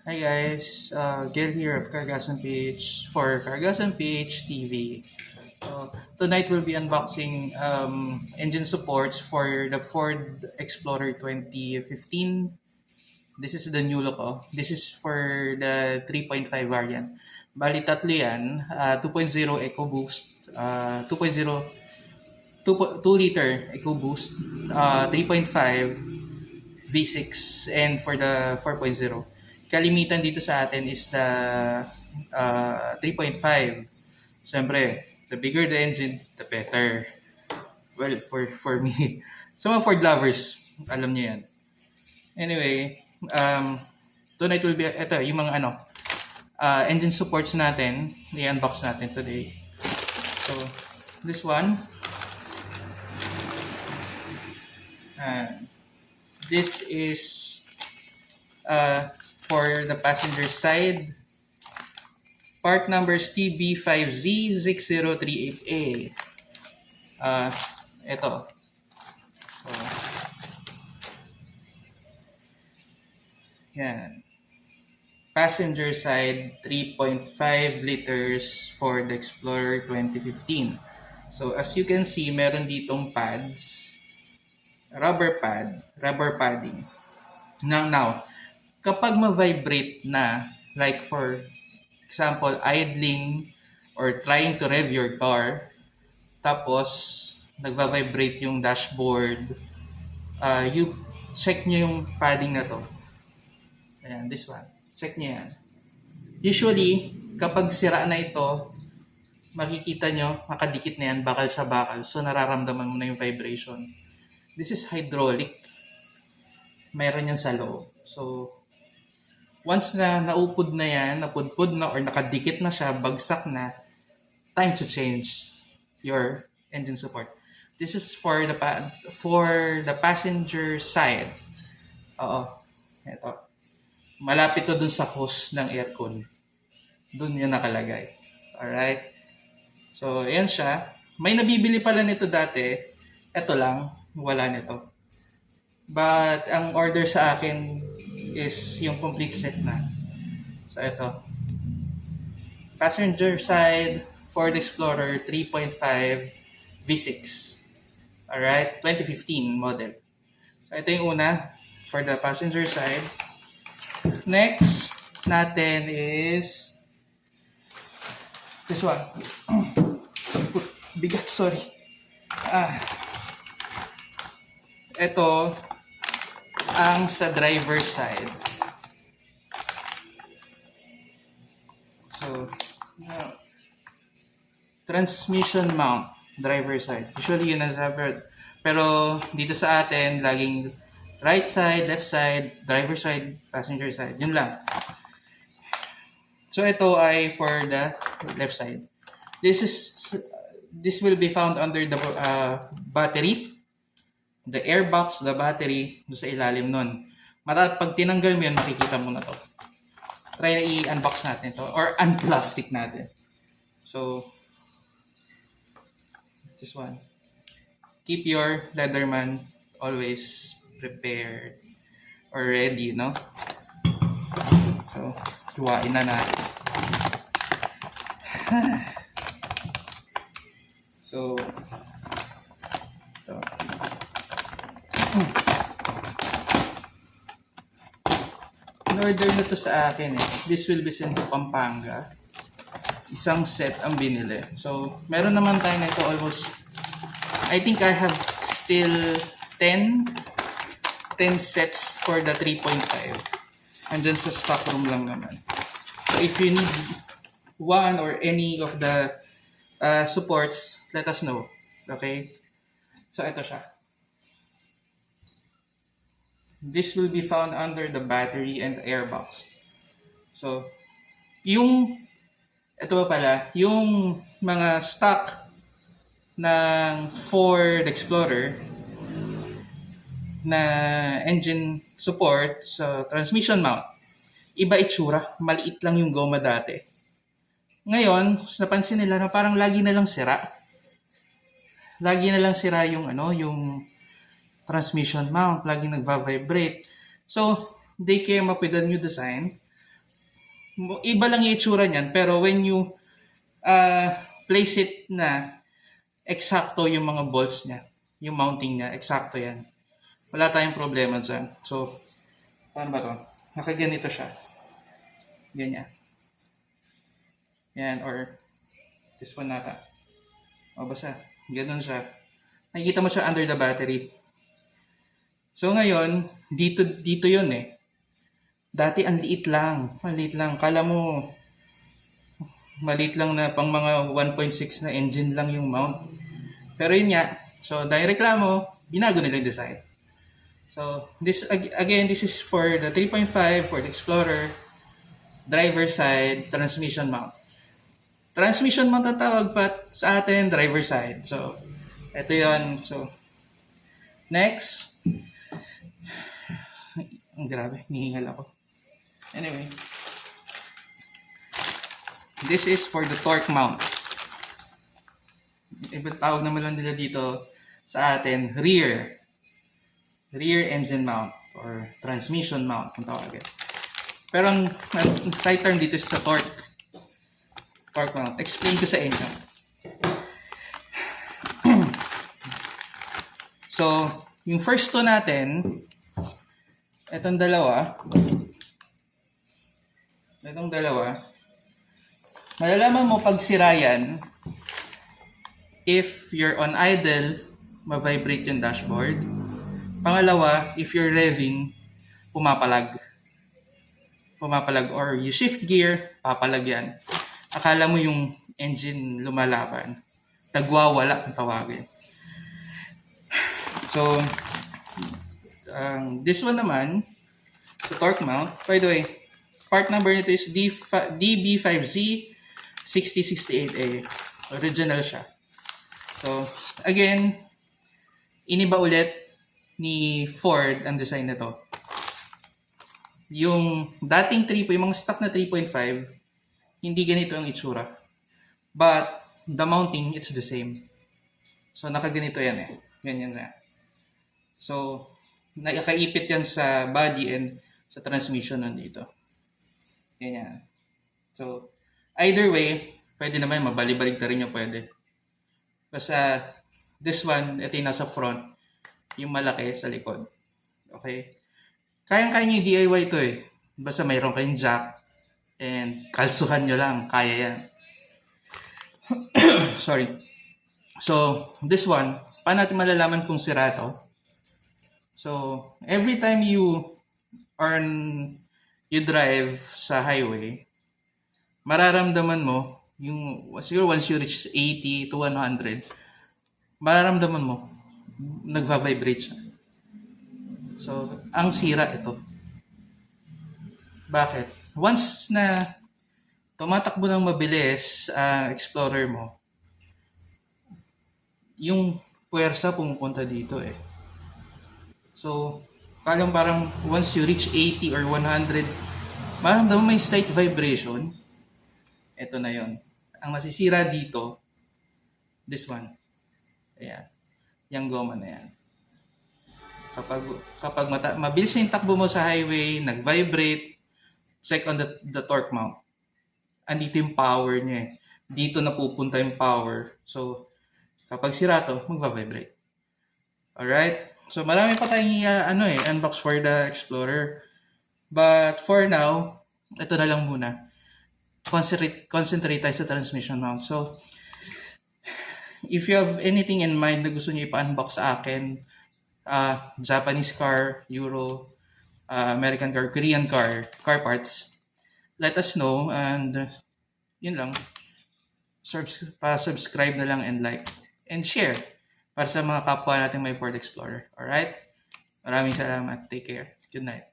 Hi guys, Gil here of Cargason PH for Cargason PH TV. Tonight we'll be unboxing engine supports for the Ford Explorer 2015. This is the new look. This is for the 3.5 variant. Bali tatlo yan, 2.0 EcoBoost, 2.0 2 liter EcoBoost, 3.5 V6, and for the 4.0. Kalimitan dito sa atin is the 3.5. Siyempre, the bigger the engine, the better. Well, for me. Sa mga Ford lovers, alam niyo yan. Anyway, tonight will be, ito, yung mga engine supports natin, i-unbox natin today. So, this one, this is for the passenger side. Part number is TB5Z6038A. Ito. So, yan. Passenger side, 3.5 liters for the Explorer 2015. So, as you can see, meron ditong pads. Rubber padding. Now, kapag ma-vibrate na, like for example, idling or trying to rev your car, tapos nagva-vibrate yung dashboard, you check nyo yung padding na to. Ayan, this one. Check nyo yan. Usually, kapag sira na ito, makikita nyo, makadikit na yan, bakal sa bakal. So, nararamdaman mo na yung vibration. This is hydraulic. Mayroon yan sa loob. So, once na naupod na yan, napudpod na or nakadikit na siya, bagsak na, time to change your engine support. This is for the passenger side. Oo. Ito. Malapit to dun sa hose ng aircon. Dun yun nakalagay. Alright? So, yan siya. May nabibili pala nito dati. Ito lang. Wala nito. But, ang order sa akin is yung complete set na. So, ito. Passenger side Ford Explorer 3.5 V6. Alright? 2015 model. So, ito yung una for the passenger side. Next natin is this one. Bigat, sorry. Ito ang sa driver side. So, transmission mount, driver side. Usually yun ang driver. Pero dito sa atin, laging right side, left side, driver side, passenger side. Yun lang. So ito ay for the left side. This will be found under the battery, the airbox, the battery, doon sa ilalim nun. Pag tinanggal mo yun, makikita mo na to. Try na i-unbox natin to or unplastic natin. So, this one. Keep your Leatherman always prepared or ready, no? So, hiwain na natin. So, ito. In-order na to sa akin eh. This will be sent to Pampanga. Isang set ang binili. So, meron naman tayo na ito almost, I think I have still 10 sets for the 3.5. Andyan sa stock room lang naman. So, if you need one or any of the supports, let us know. Okay? So, ito siya. This will be found under the battery and the airbox. So, ito pa pala, yung mga stock ng Ford Explorer na engine support sa transmission mount, iba itsura, maliit lang yung goma dati. Ngayon, napansin nila na parang lagi na lang sira. Lagi na lang sira yung yung transmission mount, lagi nagva-vibrate. So, they came up with a new design Iba lang yung itsura niyan, pero when you uh, place it na eksakto yung mga bolts niya, yung mounting niya, eksakto yan. Wala tayong problema dyan. So, paano ba to? Nakaganito siya. Ganyan. Yan, or this one nata. O basta, ganun siya. Nakikita mo siya under the battery. So ngayon, dito yun eh. Dati ang liit lang. Maliit lang. Kala mo, maliit lang na pang mga 1.6 na engine lang yung mount. Pero yun nga. So dahil reklamo, binago nila yung design. So this this is for the 3.5 for the Explorer, driver side, transmission mount. Transmission mount ang tawag pa sa atin, driver side. So, ito yon. So, next. Ang grabe, hihingal ako. Anyway. This is for the torque mount. Ibang tawag naman lang nila dito sa atin, rear engine mount or transmission mount ang tawagin. Pero ang right term dito is sa torque mount. Explain ko sa inyo. So, yung first two natin, itong dalawa, malalaman mo pag sira yan, if you're on idle, ma-vibrate yung dashboard. Pangalawa, if you're revving, pumapalag or you shift gear, papalag yan. Akala mo yung engine lumalaban. Nagwawala ang tawagin. So, this one naman, sa torque mount, by the way, part number nito is DB5Z6068A. Original siya. So, again, iniba ulit ni Ford ang design nito. Yung dating 3, yung mga stock na 3.5, hindi ganito ang itsura. But, the mounting, it's the same. So, nakaganito yan eh. Ganyan na. So, nakakaipit yan sa body and sa transmission nandito. Ganyan. So, either way, pwede naman, mabali-balik na rin yung pwede. Basta, this one, ito yung nasa front, yung malaki sa likod. Okay? Kayang-kaya nyo yung DIY to eh. Basta mayroon kayong jack, and kalsuhan nyo lang, kaya yan. Sorry. So, this one, paano natin malalaman kung sira to? So, every time you drive sa highway, mararamdaman mo, siguro once you reach 80 to 100, mararamdaman mo, nagva-vibrate siya. So, ang sira ito. Bakit? Once na tumatakbo ng mabilis ang Explorer mo, yung puwersa pumupunta dito eh. So, parang once you reach 80 or 100, maramdaman may slight vibration. Ito na yon. Ang masisira dito, this one. Ayan. Yung goma na yan. Kapag mabilis na yung takbo mo sa highway, nag-vibrate, check on the torque mount. Andito yung power niya eh. Dito napupunta yung power. So, kapag sira to, magva-vibrate. Alright? So, marami pa tayong unbox for the Explorer. But for now, ito na lang muna. Concentrate tayo sa transmission mount. So, if you have anything in mind na gusto niyo ipa-unbox sa akin, Japanese car, Euro, American car, Korean car parts, let us know, and yun lang. Subscribe na lang and like and share para sa mga kapwa natin may Ford Explorer. Alright? Maraming salamat. Take care. Good night.